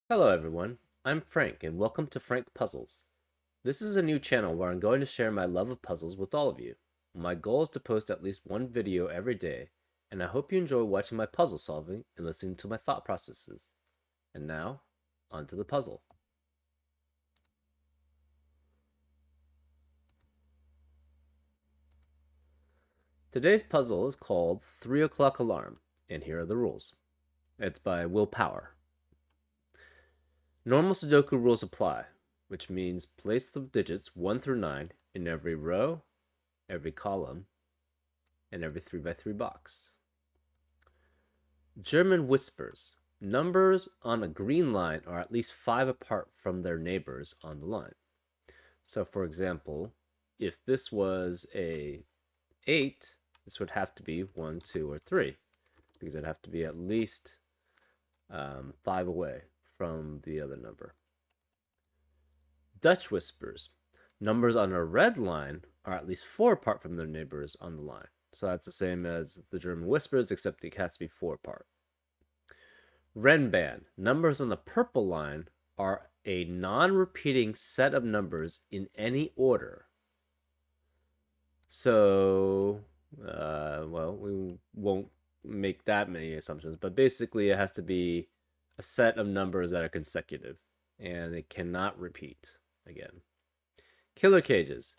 Hello everyone, I'm Frank and welcome to Frank Puzzles. This is a new channel where I'm going to share my love of puzzles with all of you. My goal is to post at least one video every day, and I hope you enjoy watching my puzzle solving and listening to my thought processes. And now, onto the puzzle. Today's puzzle is called 3 O'Clock Alarm, and here are the rules. It's by Will Power. Normal Sudoku rules apply, which means place the digits 1 through 9 in every row, every column, and every 3x3 box. German whispers. Numbers on a green line are at least 5 apart from their neighbors on the line. So for example, if this was a 8, this would have to be 1, 2, or 3, because it'd have to be at least 5 away from the other number. Dutch whispers. Numbers on a red line are at least 4 apart from their neighbors on the line. So that's the same as the German whispers, except it has to be 4 apart. Renban. Numbers on the purple line are a non-repeating set of numbers in any order. So, well, we won't make that many assumptions, but basically it has to be a set of numbers that are consecutive, and it cannot repeat again. Killer cages.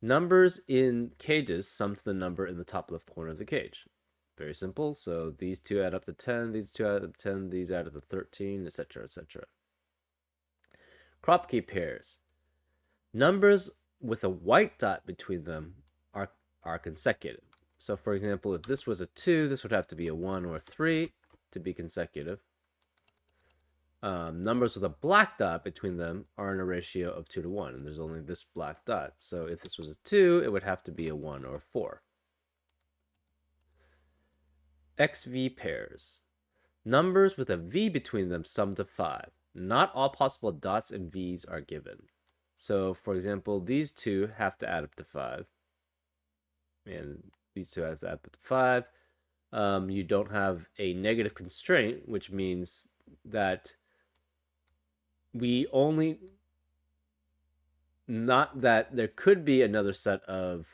Numbers in cages sum to the number in the top left corner of the cage. Very simple. So these two add up to 10, these two add up to 10, these add up to 13, etc., etc. Crop key pairs. Numbers with a white dot between them are consecutive. So for example, if this was a 2, this would have to be a 1 or a 3 to be consecutive. Numbers with a black dot between them are in a ratio of 2 to 1, and there's only this black dot. So if this was a 2, it would have to be a 1 or a 4. XV pairs. Numbers with a V between them sum to 5. Not all possible dots and V's are given. So, for example, these two have to add up to 5. And these two have to add up to 5. You don't have a negative constraint, which means that we only... Not that there could be another set of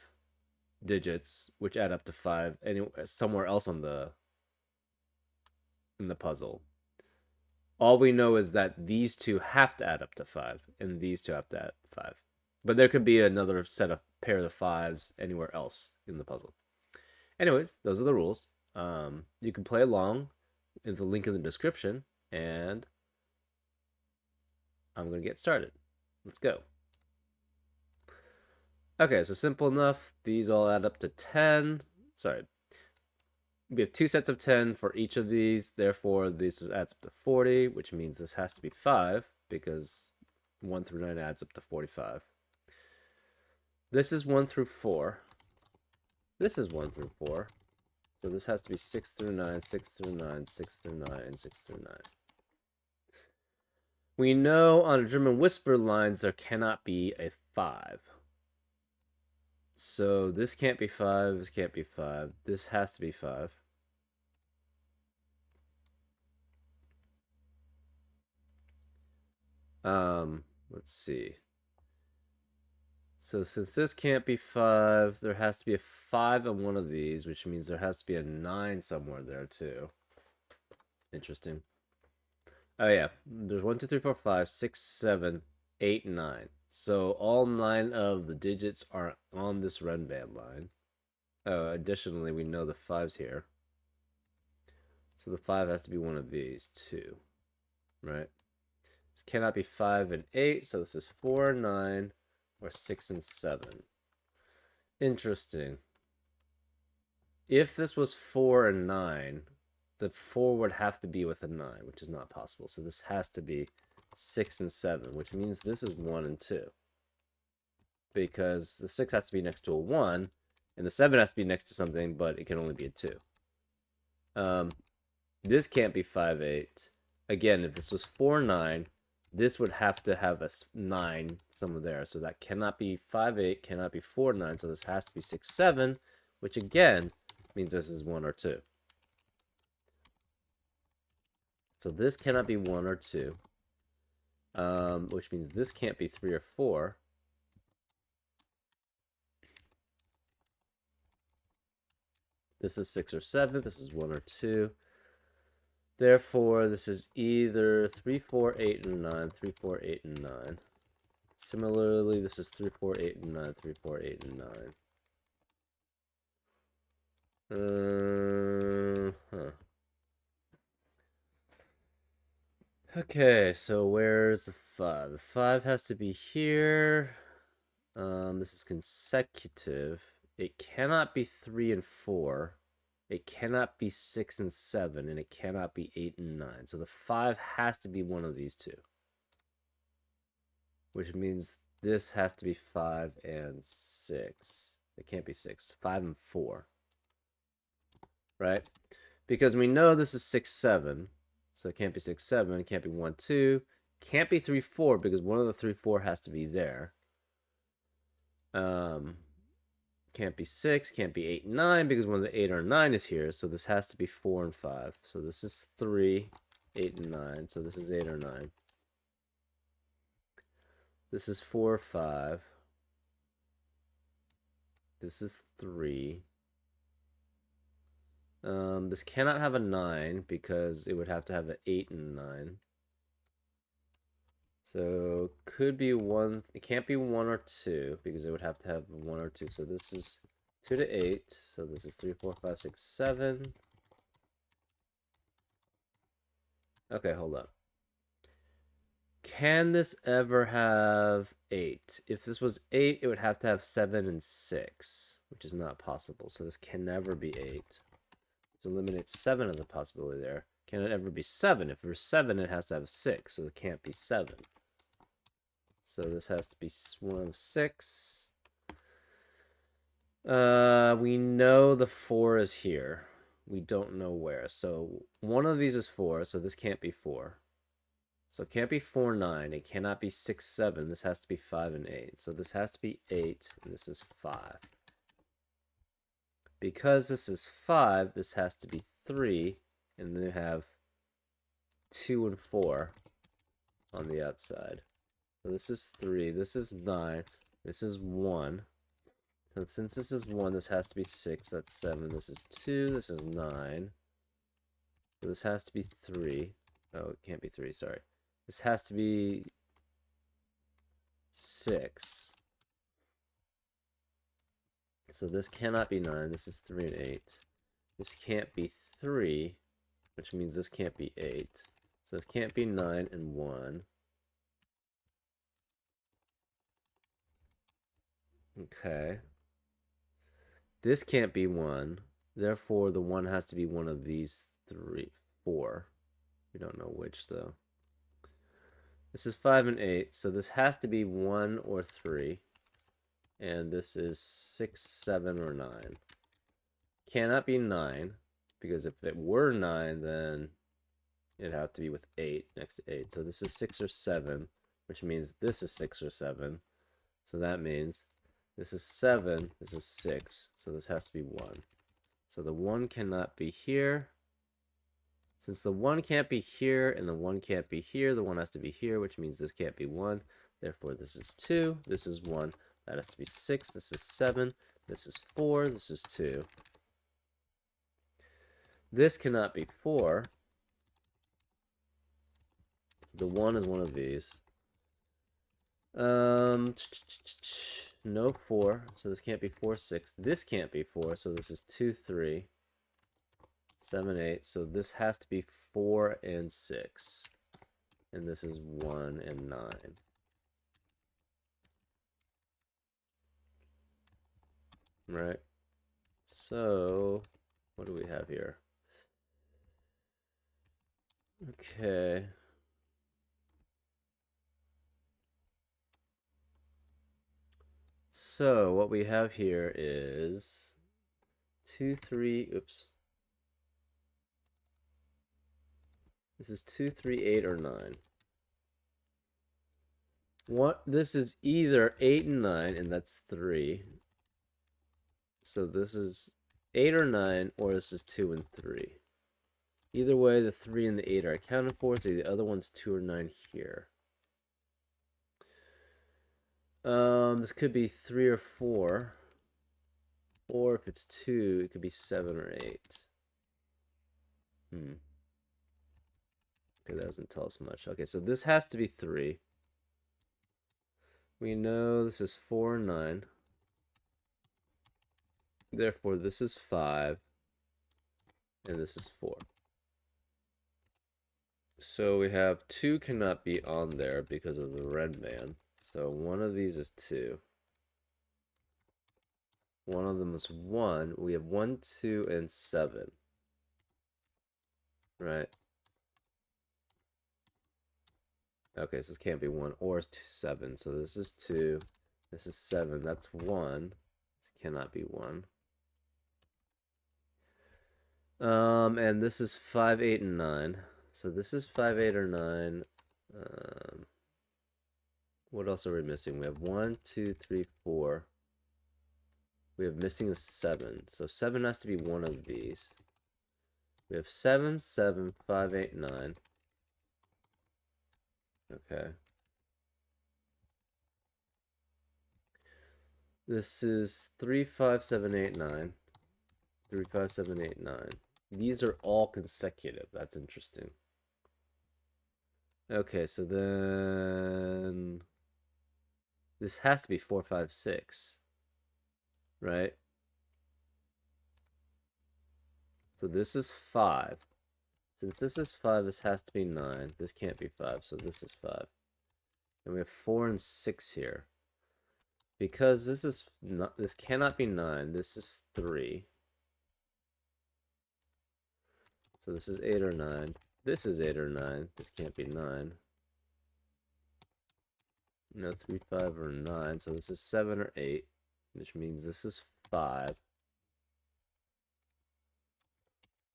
digits which add up to 5 somewhere else in the puzzle. All we know is that these two have to add up to 5, and these two have to add 5. But there could be another set of pair of 5s anywhere else in the puzzle. Anyways, those are the rules. You can play along with the link in the description, and I'm going to get started. Let's go. Okay, so simple enough. These all add up to 10. Sorry. We have 2 sets of 10 for each of these. Therefore, this adds up to 40, which means this has to be 5, because 1 through 9 adds up to 45. This is 1 through 4. This is 1 through 4. So this has to be 6 through 9, 6 through 9, 6 through 9, and 6 through 9. We know on German whisper lines there cannot be a 5. So this can't be 5, this can't be 5. This has to be 5. Let's see. So since this can't be 5, there has to be a 5 on one of these, which means there has to be a 9 somewhere there too. Interesting. Oh yeah, there's 1, 2, 3, 4, 5, 6, 7, 8, 9. So all 9 of the digits are on this Renban line. Oh, additionally, we know the 5's here. So the 5 has to be one of these too, right? This cannot be 5 and 8, so this is 4 and 9, or 6 and 7. Interesting. If this was 4 and 9, the 4 would have to be with a 9, which is not possible. So this has to be 6 and 7, which means this is 1 and 2. Because the 6 has to be next to a 1, and the 7 has to be next to something, but it can only be a 2. This can't be 5, 8. Again, if this was 4, 9, this would have to have a 9 somewhere there. So that cannot be 5, 8, cannot be 4, 9. So this has to be 6, 7, which again means this is 1 or 2. So this cannot be 1 or 2. Which means this can't be 3 or 4. This is 6 or 7. This is 1 or 2. Therefore, this is either 3, 4, 8, and 9. 3, 4, 8, and 9. Similarly, this is 3, 4, 8, and 9. 3, 4, 8, and 9. Huh. Okay, so where's the 5? The 5 has to be here. This is consecutive. It cannot be 3 and 4. It cannot be 6 and 7, and it cannot be 8 and 9. So the 5 has to be one of these two. Which means this has to be 5 and 6. It can't be 6. 5 and 4. Right? Because we know this is 6, 7. So it can't be 6, 7. It can't be 1, 2. Can't be 3, 4 because one of the 3, 4 has to be there. Can't be 6, can't be 8 and 9 because one of the 8 or 9 is here. So this has to be 4 and 5. So this is 3, 8, and 9. So this is 8 or 9. This is 4, 5. This is 3. This cannot have a 9 because it would have to have an 8 and 9. So could be 1. It can't be 1 or 2 because it would have to have 1 or 2. So this is 2 to 8. So this is 3, 4, 5, 6, 7. Okay, hold up. Can this ever have 8? If this was 8, it would have to have 7 and 6, which is not possible. So this can never be 8. Let's eliminate 7 as a possibility there. Can it ever be 7? If there's 7, it has to have 6, so it can't be 7. So this has to be 1 of 6. We know the 4 is here. We don't know where. So one of these is 4, so this can't be 4. So it can't be 4, 9. It cannot be 6, 7. This has to be 5 and 8. So this has to be 8, and this is 5. Because this is 5, this has to be 3, and then you have 2 and 4 on the outside. So this is 3, this is 9, this is 1. So since this is 1, this has to be 6, that's 7, this is 2, this is 9. So this has to be 3. Oh, it can't be 3, sorry. This has to be 6. So this cannot be 9, this is 3 and 8. This can't be 3, which means this can't be 8. So it can't be 9 and 1. Okay. This can't be 1. Therefore, the 1 has to be one of these 3, 4. We don't know which, though. This is 5 and 8, so this has to be 1 or 3. And this is 6, 7, or 9. Cannot be 9, because if it were 9, then it'd have to be with 8 next to 8. So this is 6 or 7, which means this is 6 or 7. So that means this is 7, this is 6, so this has to be 1. So the 1 cannot be here. Since the 1 can't be here and the 1 can't be here, the 1 has to be here, which means this can't be 1. Therefore, this is 2, this is 1. That has to be 6, this is 7, this is 4, this is 2. This cannot be 4. So the 1 is one of these. No 4, so this can't be 4, 6. This can't be 4, so this is 2, 3, 7, 8. So this has to be 4 and 6. And this is 1 and 9. Right? So, what do we have here? Okay. So, what we have here is 2, 3, oops. This is 2, 3, 8, or 9. This is either 8 and 9, and that's 3. So this is 8 or 9, or this is 2 and 3. Either way, the 3 and the 8 are accounted for, so the other one's 2 or 9 here. This could be 3 or 4. Or if it's 2, it could be 7 or 8. Okay, that doesn't tell us much. Okay, so this has to be 3. We know this is 4 and 9. Therefore, this is 5. And this is 4. So we have 2 cannot be on there because of the red man. So one of these is 2. One of them is 1. We have 1, 2, and 7. Right? Okay, so this can't be 1 or 7. So this is 2. This is 7. That's 1. This cannot be 1. And this is 5, 8, and 9. So this is 5, 8, or 9. What else are we missing? We have 1, 2, 3, 4. We have missing a 7. So 7 has to be one of these. We have 7, 7, 5, 8, 9. Okay. This is 3, 5, 7, 8, 9. 3, 5, 7, 8, 9. These are all consecutive. That's interesting. Okay, so then this has to be 4, 5, 6. Right? So this is 5. Since this is 5, this has to be 9. This can't be 5, so this is 5. And we have 4 and 6 here. Because this is not, this cannot be 9. This is 3. So this is 8 or 9. This is 8 or 9. This can't be 9. No, 3, 5, or 9. So this is 7 or 8, which means this is 5.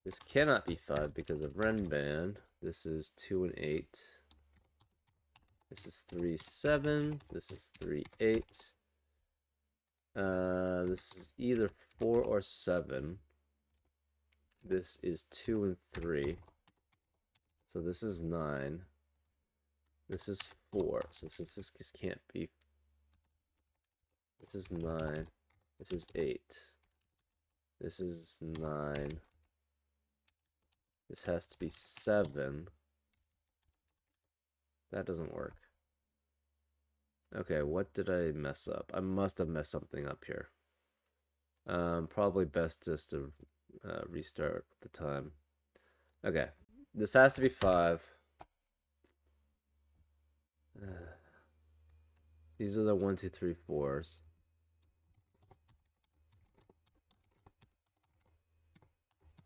This cannot be 5 because of Renban. This is 2 and 8. This is 3, 7. This is 3, 8. This is either 4 or 7. This is 2 and 3. So this is 9. This is 4. So since this can't be... This is 9. This is 8. This is 9. This has to be 7. That doesn't work. Okay, what did I mess up? I must have messed something up here. Probably best just to restart the time. Okay, this has to be 5. These are the 1, 2, 3, 4s.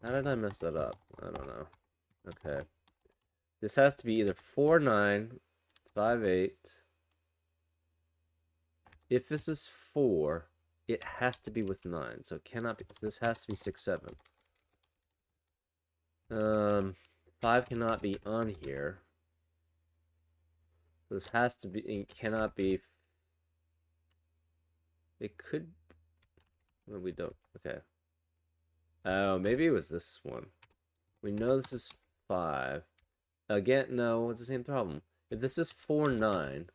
How did I mess that up? I don't know. Okay. This has to be either 4, 9, 5, 8. If this is 4, it has to be with 9. So it cannot be. This has to be 6, 7. 5 cannot be on here. So this has to be. It cannot be. It could. Well, we don't. Okay. Oh, maybe it was this one. We know this is 5. Again, no, it's the same problem. If this is 4, 9,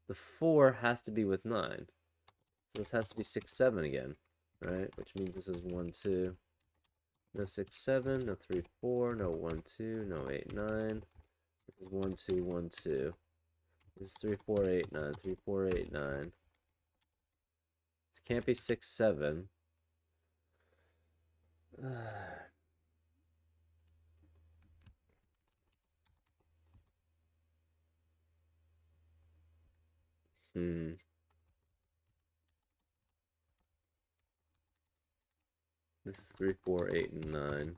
the 4 has to be with 9. So this has to be 6, 7 again, right? Which means this is 1, 2. No 6, 7, no 3, 4, no 1, 2, no 8, 9. This is 1, 2, 1, 2. This is 3, 4, 8, 9, 3, 4, 8, 9. This can't be 6, 7. This is 3, 4, 8, and 9.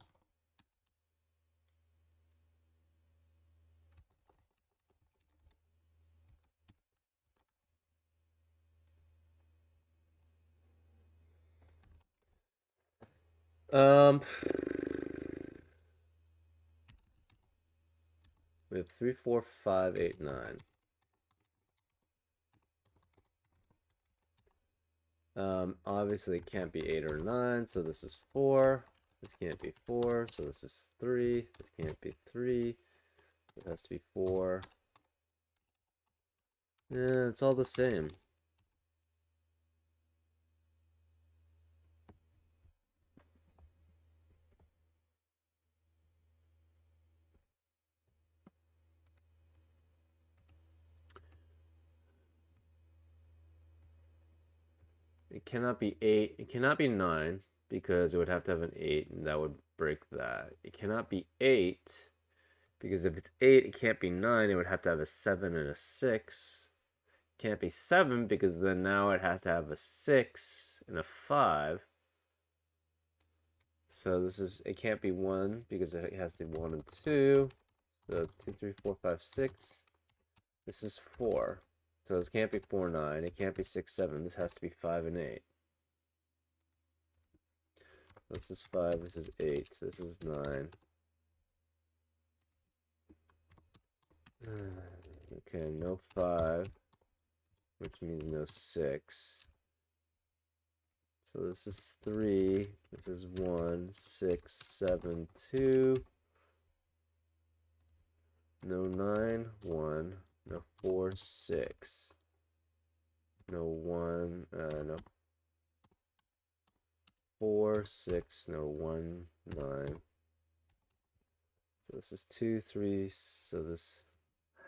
We have 3, 4, 5, 8, 9. Obviously it can't be 8 or 9, so this is 4. This can't be 4, so this is 3. This can't be 3. It has to be 4. Yeah, it's all the same. It cannot be 8. It cannot be 9 because it would have to have an 8 and that would break that. It cannot be 8 because if it's 8, it can't be 9. It would have to have a 7 and a 6. It can't be 7 because then now it has to have a 6 and a 5. So this is, it can't be 1 because it has to be 1 and 2. So 2, 3, 4, 5, 6. This is 4. So this can't be 4, 9. It can't be 6, 7. This has to be 5 and 8. This is 5. This is 8. This is 9. Okay, no 5, which means no 6. So this is 3. This is 1, 6, 7, 2. No 9, 1. No 4, 6. No 1, no 4, 6. No 1, 9. So this is 2, 3. So this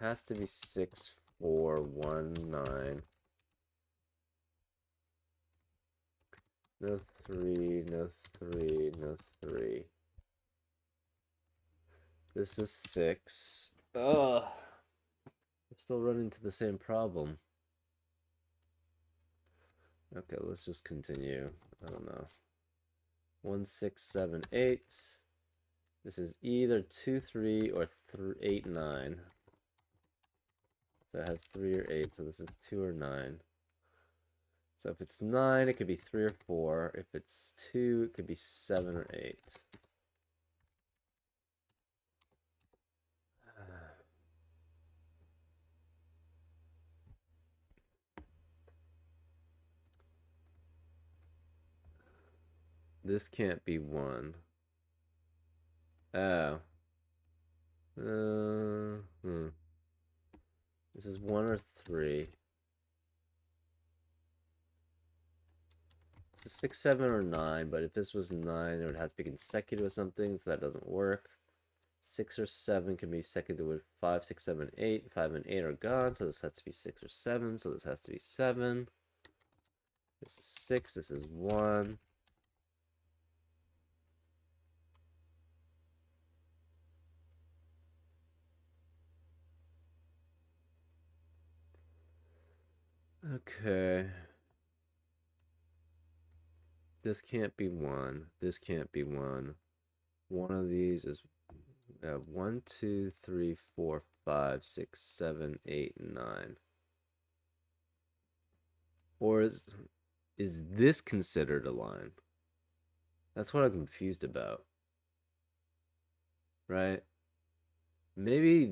has to be 6, 4, 1, 9. No 3, no 3, no 3. This is 6. Ugh. I'm still running into the same problem. Okay, let's just continue. I don't know. 1, 6, 7, 8. This is either 2, 3 or 8, 9. So it has 3 or 8. So this is 2 or 9. So if it's 9, it could be 3 or 4. If it's 2, it could be 7 or 8. This can't be 1. Oh. This is 1 or 3. This is 6, 7, or 9, but if this was 9, it would have to be consecutive with something, so that doesn't work. 6 or 7 can be consecutive with 5, 6, 7, 8. 5 and 8 are gone, so this has to be 6 or 7, so this has to be 7. This is 6, this is 1. Okay. This can't be 1. This can't be 1. One of these is 1, 2, 3, 4, 5, 6, 7, 8, 9. Or is this considered a line? That's what I'm confused about. Right? Maybe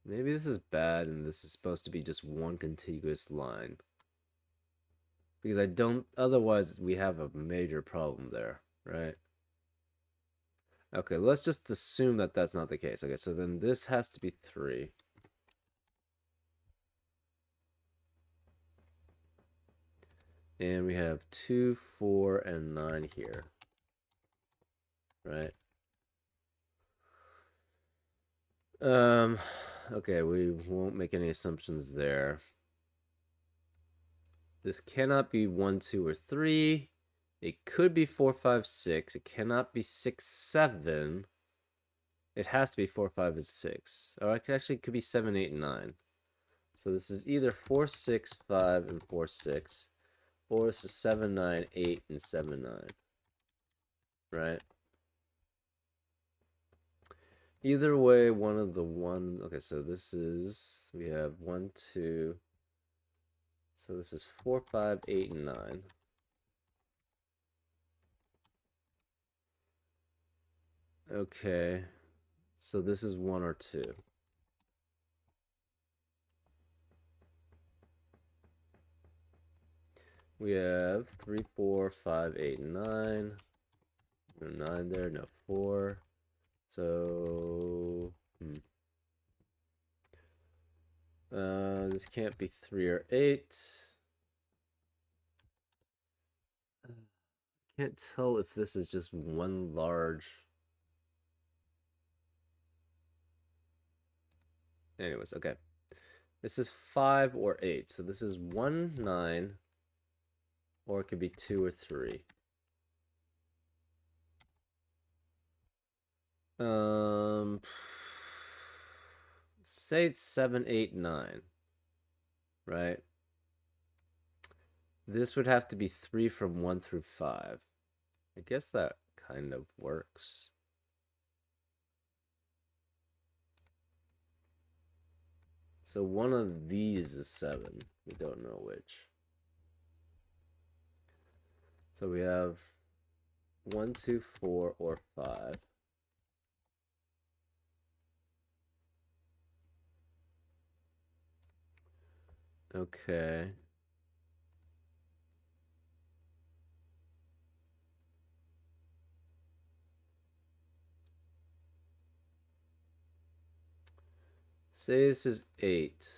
maybe this is bad and this is supposed to be just one contiguous line. Because I don't, otherwise we have a major problem there, right? Okay, let's just assume that that's not the case. Okay, so then this has to be 3. And we have 2, 4, and 9 here, right? Okay, we won't make any assumptions there. This cannot be 1, 2, or 3. It could be 4, 5, 6. It cannot be 6, 7. It has to be 4, 5, and 6. Or it could be 7, 8, and 9. So this is either 4, 6, 5, and 4, 6. Or this is 7, 9, 8, and 7, 9. Right? Either way, one of the one. Okay, so this is, we have 1, 2. So this is 4, 5, 8, and 9. Okay. So this is 1 or 2. We have 3, 4, 5, 8, 9. No 9 there, no 4. So, this can't be 3 or 8. Can't tell if this is just one large. Anyways, okay. This is 5 or 8. So this is 1, 9, or it could be 2 or 3. Say it's 7, 8, 9, right? This would have to be 3 from 1 through 5. I guess that kind of works. So one of these is 7. We don't know which. So we have 1, 2, 4, or 5. Okay. Say this is 8.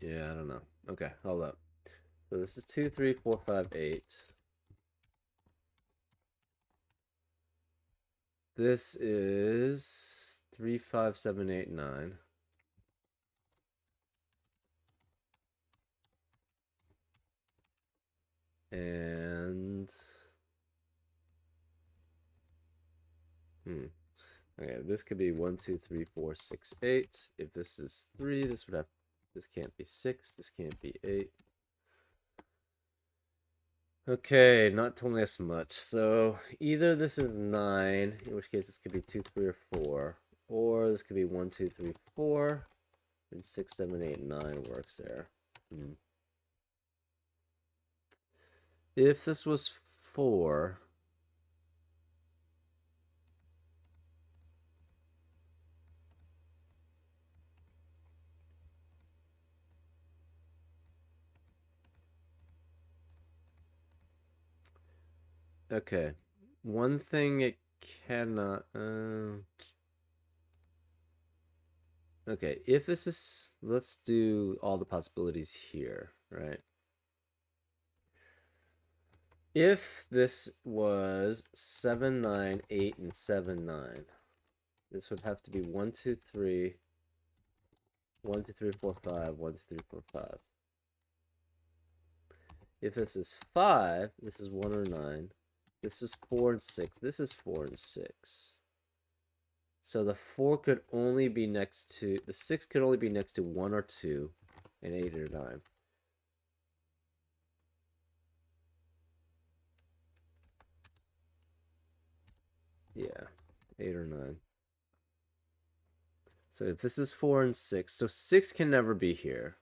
Yeah, I don't know. Okay, hold up. So this is 2, 3, 4, 5, 8. This is 3, 5, 7, 8, 9. And okay, this could be 1, 2, 3, 4, 6, 8. If this is 3, this can't be 6, this can't be 8. Okay, not telling us much. So either this is 9, in which case this could be 2, 3, or 4, or this could be 1, 2, 3, 4, and 6, 7, 8, 9 works there. If this was 4, okay. One thing it cannot. Okay, if this is. Let's do all the possibilities here, right? If this was 7, 9, 8, and 7, 9, this would have to be 1, 2, 3, 1, 2, 3, 4, 5, 1, 2, 3, 4, 5. If this is 5, this is 1 or 9. This is 4 and 6. This is 4 and 6. So the 4 could only be next to, the 6 could only be next to 1 or 2, and 8 or 9. Yeah, 8 or 9. So if this is 4 and 6, so 6 can never be here.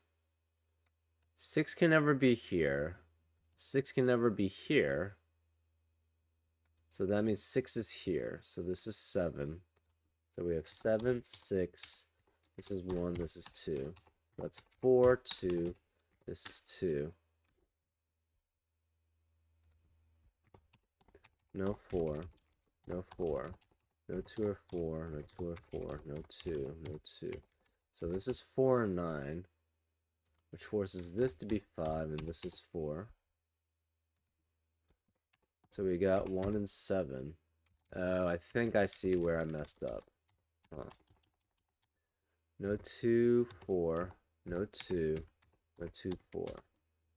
6 can never be here. 6 can never be here. So that means 6 is here. So this is 7. So we have 7, 6. This is 1, this is 2. That's 4, 2. This is 2. No 4. No 4. No 2 or 4. No 2 or 4. No 2. No 2. So this is 4 and 9. Which forces this to be 5, and this is 4. So we got 1 and 7. Oh, I think I see where I messed up. Huh. No 2, 4. No 2. No 2, 4.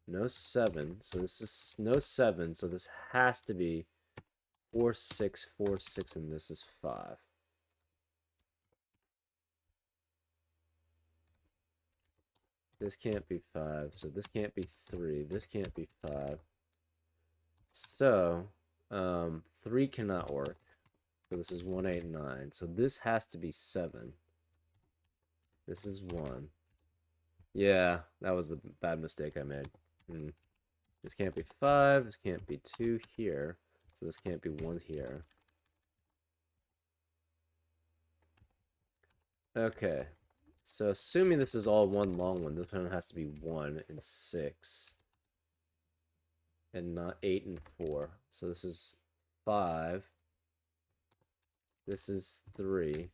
No 7. So this is no 7. So this has to be 4, 6, 4, 6, and this is 5. This can't be 5. So this can't be 3. This can't be 5. So 3 cannot work. So this is 1, 8, 9. So this has to be 7. This is 1. Yeah, that was the bad mistake I made. Hmm. This can't be 5. This can't be 2 here. So this can't be 1 here. Okay. So assuming this is all one long one, this one has to be 1 and 6. And not 8 and 4. So this is 5. This is 3.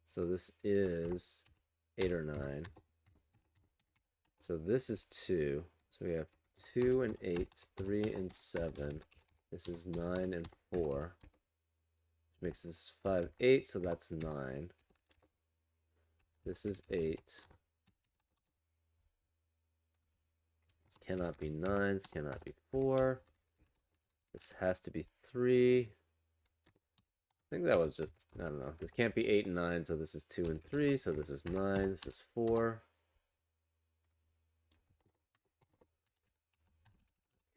So this is 8 or 9. So this is 2. So we have 2 and 8, 3 and 7. This is 9 and 4. Which makes this 5, 8, so that's 9. This is 8. This cannot be 9. This cannot be 4. This has to be 3. I think that was just, I don't know. This can't be 8 and 9, so this is 2 and 3. So this is 9. This is 4.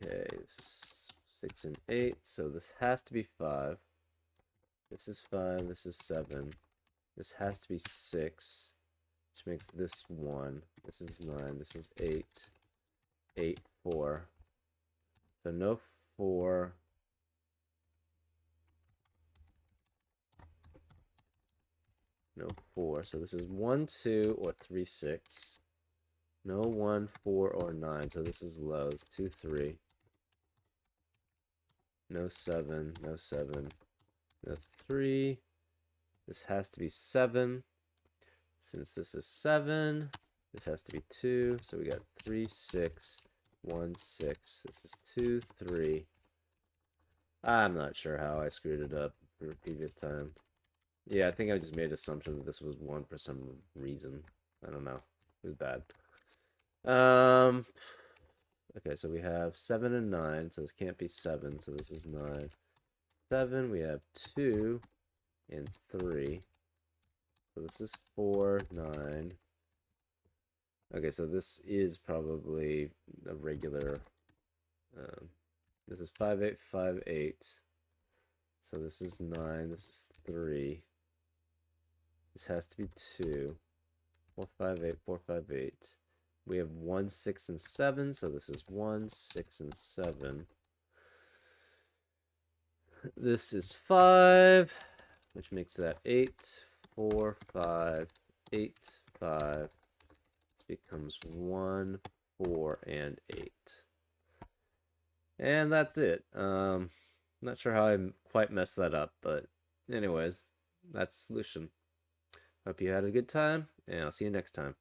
Okay, this is 6 and 8. So this has to be 5. This is 5. This is 7. This has to be 6, which makes this 1. This is 9. This is 8. 8, 4. So no 4. No 4. So this is 1, 2, or 3, 6. No 1, 4, or 9. So this is low. It's 2, 3. No 7. No 7. No 3. This has to be 7. Since this is 7, this has to be 2. So we got 3, 6, 1, 6. This is 2, 3. I'm not sure how I screwed it up for the previous time. Yeah, I think I just made an assumption that this was 1 for some reason. I don't know. It was bad. Okay, so we have 7 and 9, so this can't be 7, so this is 9. 7, we have 2 and 3. So this is 4, 9. Okay, so this is probably a regular. This is 5, 8, 5, 8. So this is 9, this is 3. This has to be 2. 4, 5, 8, 4, 5, 8. We have 1, 6, and 7, so this is 1, 6, and 7. This is 5, which makes that 8, 4, 5, 8, 5. This becomes 1, 4, and 8. And that's it. Not sure how I quite messed that up, but anyways, that's the solution. Hope you had a good time, and I'll see you next time.